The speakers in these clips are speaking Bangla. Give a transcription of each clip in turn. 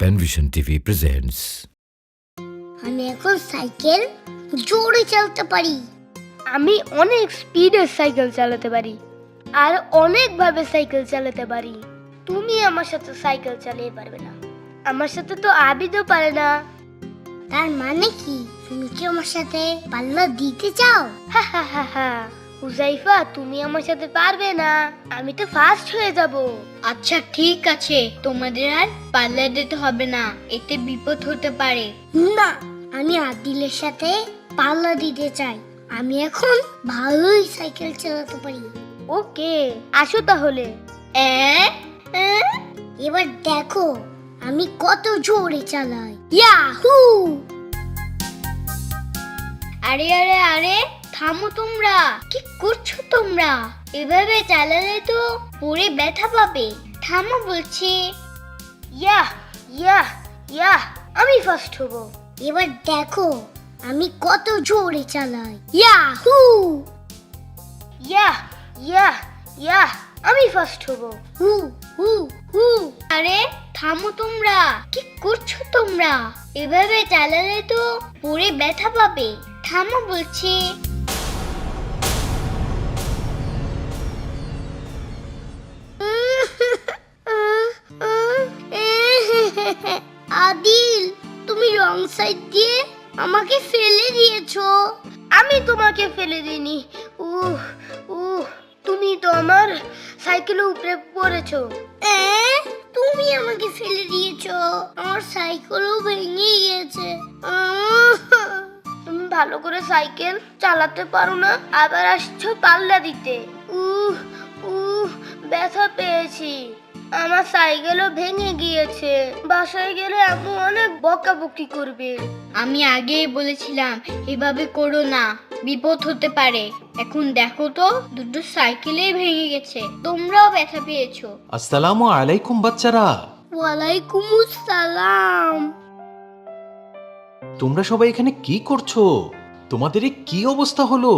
Penvision TV presents. আমি এখন সাইকেল জোরে চালাতে পারি। আমি অনেক স্পিডে সাইকেল চালাতে পারি আর অনেকভাবে সাইকেল চালাতে পারি। তুমি আমার সাথে সাইকেল চালিয়ে পারবে না। আমার সাথে তো আবিদও পারে না। তার মানে কি তুমি কি আমার সাথে পাল্লা দিতে চাও? হা হা হা হা। হুজাইফা, তুমি আমার সাথে পারবে না। আমি তো ফার্স্ট হয়ে যাব। আচ্ছা ঠিক আছে, তোমাদের আর পাল্লা দিতে হবে না, এতে বিপদ হতে পারে। না, আমি আদিলের সাথে পাল্লা দিতে চাই। আমি এখন ভালোই সাইকেল চালাতে পারি। ওকে, আসো তাহলে। এবার দেখো আমি কত জোরে চালাই। ইয়াহু! আরে আরে আরে, থামো তোমরা, কি করছো তোমরা? এভাবে চালালে তো পরে ব্যথা পাবে। থামো বলছি। ইয়া ইয়া ইয়া, আমি ফার্স্ট হব। এবার দেখো আমি কত জোরে চালাই। ইয়াহু! ইয়া ইয়া ইয়া, আমি ফার্স্ট হব। হু হু হু! আরে থামো তোমরা, কি করছো তোমরা? এভাবে চালালে তো পরে ব্যথা পাবে। থামো বলছি। আদিল, তুমি রং সাইড দিয়ে আমাকে ফেলে দিয়েছো। আমি তোমাকে ফেলে দিইনি। উহ উহ, তুমি তো আমার সাইকেলের উপরে পড়েছো। তুমি আমাকে ফেলে দিয়েছো, আমার সাইকেলও ভেঙে গিয়েছে। তুমি ভালো করে সাইকেল চালাতে পারো না, আবার আসছো পাল্লা দিতে। উহ উহ, ব্যথা পেয়েছি। আমার সাইকেলও ভেঙে গিয়েছে। বাসায় গেলে আম্মু অনেক বকাবকি করবে। আমি আগেই বলেছিলাম এভাবে করো না, বিপদ হতে পারে। এখন দেখো তো, দুটো সাইকেলেই ভেঙে গেছে, তোমরাও ব্যথা পেয়েছো। আসসালামু আলাইকুম বাচ্চারা। ওয়ালাইকুম আসসালাম। তোমরা সবাই এখানে কি করছো? তোমাদের এই কি অবস্থা হলো?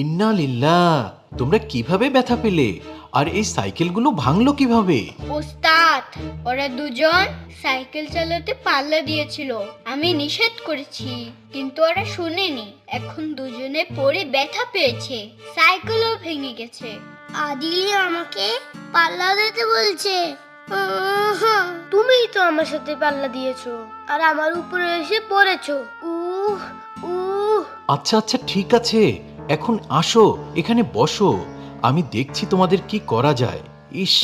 ইন্না লিল্লাহ, তোমরা কিভাবে ব্যথা পেলে? আর এই সাইকেলগুলো ভাঙলো কিভাবে? ওস্তাদ, ওরা দুজন সাইকেল চালাতে পাল্লা দিয়েছিল, আমি নিষেধ করেছি, কিন্তু ওরা শুনেনি। এখন দুজনে পড়ে ব্যথা পেয়েছে, সাইকেলও ভেঙে গেছে। আদিল আমাকে পাল্লা দিতে বলছে। তুমিই তো আমার সাথে পাল্লা দিয়েছো আর আমার উপরে এসে পড়েছো। উহ উহ। আচ্ছা আচ্ছা ঠিক আছে, এখন আসো এখানে বসো, আমি দেখছি তোমাদের কি করা যায়। ইস,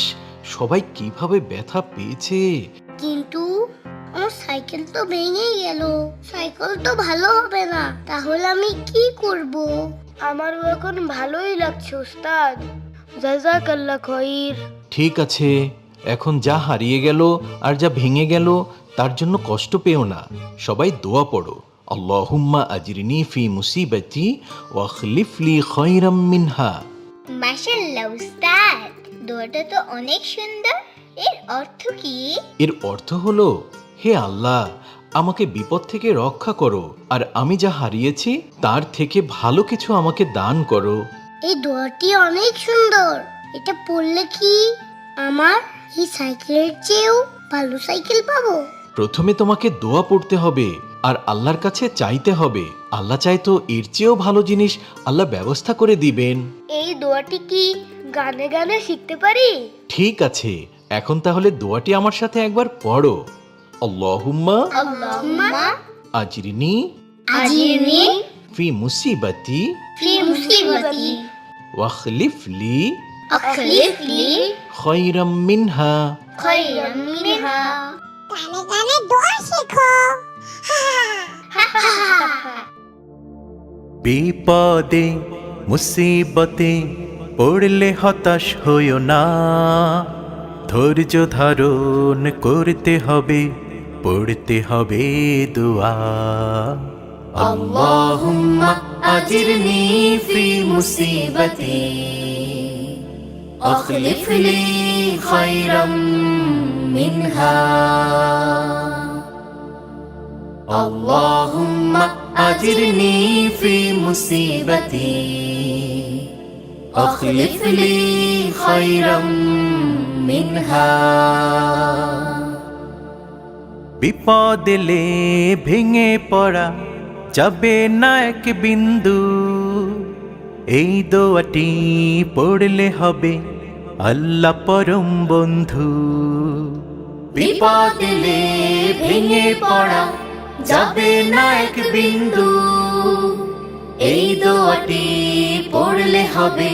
সবাই কিভাবে ব্যথা পেয়েছে। কিন্তু আমার সাইকেল তো ভেঙে গেল, সাইকেল তো ভালো হবে না, তাহলে আমি কি করব? আমারও এখন ভালোই লাগছে ওস্তাদ। জাযাকাল্লাহ খাইর। ঠিক আছে, এখন যা হারিয়ে গেল আর যা ভেঙে গেল তার জন্য কষ্ট পেও না। সবাই দোয়া পড়ো, আল্লাহুম্মা আজরিনি ফি মুসিবাতি ওয়া খলিফ লি খায়রাম মিনহা। মাশাআল্লাহ উস্তাদ, দোয়াটা তো অনেক সুন্দর। এর অর্থ কি? এর অর্থ হলো, হে আল্লাহ, আমাকে বিপদ থেকে রক্ষা করো আর আমি যা হারিয়েছি তার থেকে ভালো কিছু আমাকে দান করো। এই দোয়াটি অনেক সুন্দর। এটা পড়লে কি আমার এই সাইকেলের চেয়েও ভালো সাইকেল পাবো? প্রথমে তোমাকে দোয়া পড়তে হবে আর আল্লাহর কাছে চাইতে হবে। আল্লাহ চাই তো এর চেয়েও ভালো জিনিস আল্লাহ ব্যবস্থা করে দিবেন। এই দোয়াটি কি গানে গানে শিখতে পারি? ঠিক আছে, এখন তাহলে দোয়াটি আমার সাথে একবার পড়ো। আল্লাহুম্মা আল্লাহুম্মা আজরিনি আজিরনি ফি মুসিবাতি ফি মুসিবাতি ওয়া খলিফ লি আখলিফ লি খায়রাম মিনহা। খায়রাম মিনহা। গানে গানে দোয়া শেখো। বিপদে মুসিবতে পড়লে হতাশ হইও না, ধৈর্য ধারণ করতে হবে, পড়তে হবে দোয়া। আল্লাহুম্মা আজিরনি ফি মুসিবতি আখলিফ লি খায়রাম মিনহা। আল্লাহুম্মা আজিরনি ফি মুসিবতি আখলিফ লি খায়রাম মিনহা। বিপদ এলে ভেঙে পড়া যাবে না এক বিন্দু, এই দোয়াটি পড়লে হবে আল্লাহ পরম বন্ধু। বিপদ এলে ভেঙে পড়া যাবে না এক বিন্দু, এই দোয়াটি পড়লে হবে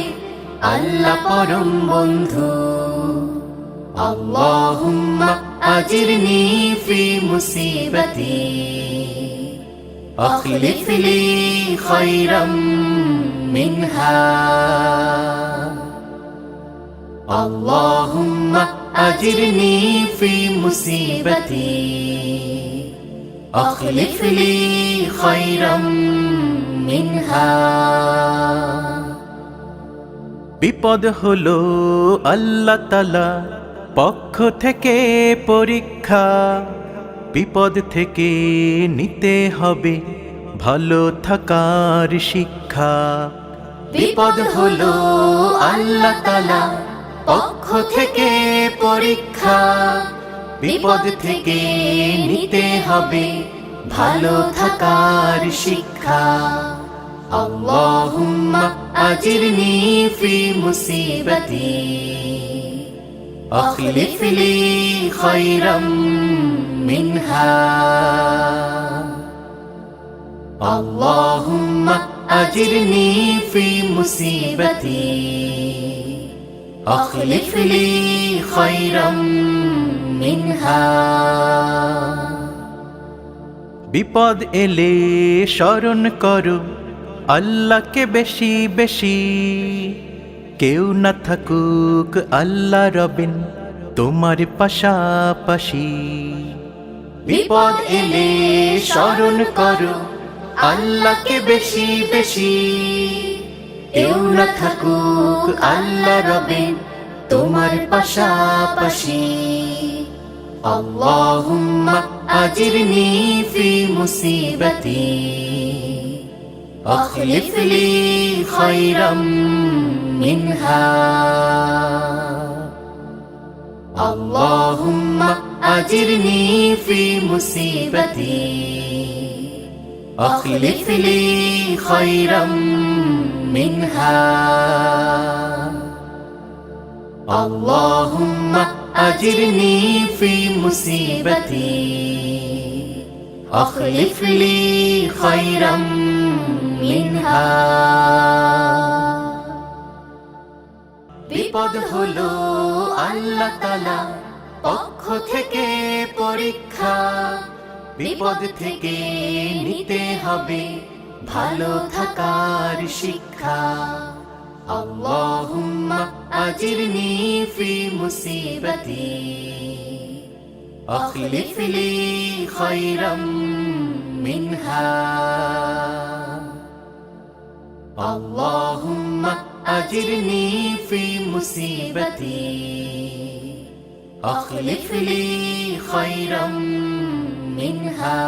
আল্লাহ পরম বন্ধু। আল্লাহুম্মা আজিরনি ফি মুসিবতি আখলিফ লি খায়রাম মিনহা। আল্লাহুম্মা আজিরনি ফি মুসিবতি আখলিফ লি খায়রাম মিনহা। বিপদ হলো আল্লাহ তাআলা পক্ষ থেকে পরীক্ষা, বিপদ থেকে নিতে হবে ভালো থাকার শিক্ষা। বিপদ হলো আল্লাহ তাআলা পক্ষ থেকে পরীক্ষা, বিপদ থেকে নিতে হবে ভালো থাকার শিক্ষা। আল্লাহুম্মা আজিরনি ফি মুসিবতি আখলিফ লি খায়রাম মিনহা। আল্লাহুম্মা আজিরনি ফি মুসিবতি আখলিফ লি খায়রাম মিনহা। বিপদ এলে স্মরণ করো আল্লাহকে বেশি বেশি, কেউ না থাকুক আল্লাহ রবেন তোমার পাশাপাশি। বিপদ এলে স্মরণ করো আল্লাহকে বেশি বেশি, কেউ না থাকুক আল্লাহ রবেন তোমার পাশাপাশি। আল্লাহুম্মা আজিরনি ফি মুসিবতি আখলিফ লি খায়রাম মিনহা। আল্লাহুম্মা আজিরনি ফি মুসিবতি আখলিফ লি খায়রাম মিনহা। আল্লাহুম্মা আজিরনি ফি মুসিবতি আখলিফ লি খায়রাম মিনহা। বিপদ হলো আল্লাহ তাআলা পক্ষ থেকে পরীক্ষা, বিপদ থেকে নিতে হবে ভালো থাকার শিক্ষা। আল্লাহুম্মা আজিরনি ফি মুসিবতি আখলিফ লি খায়রাম মিনহা। আল্লাহুম্মা আজিরনি ফি মুসিবতি আখলিফ লি খায়রাম মিনহা।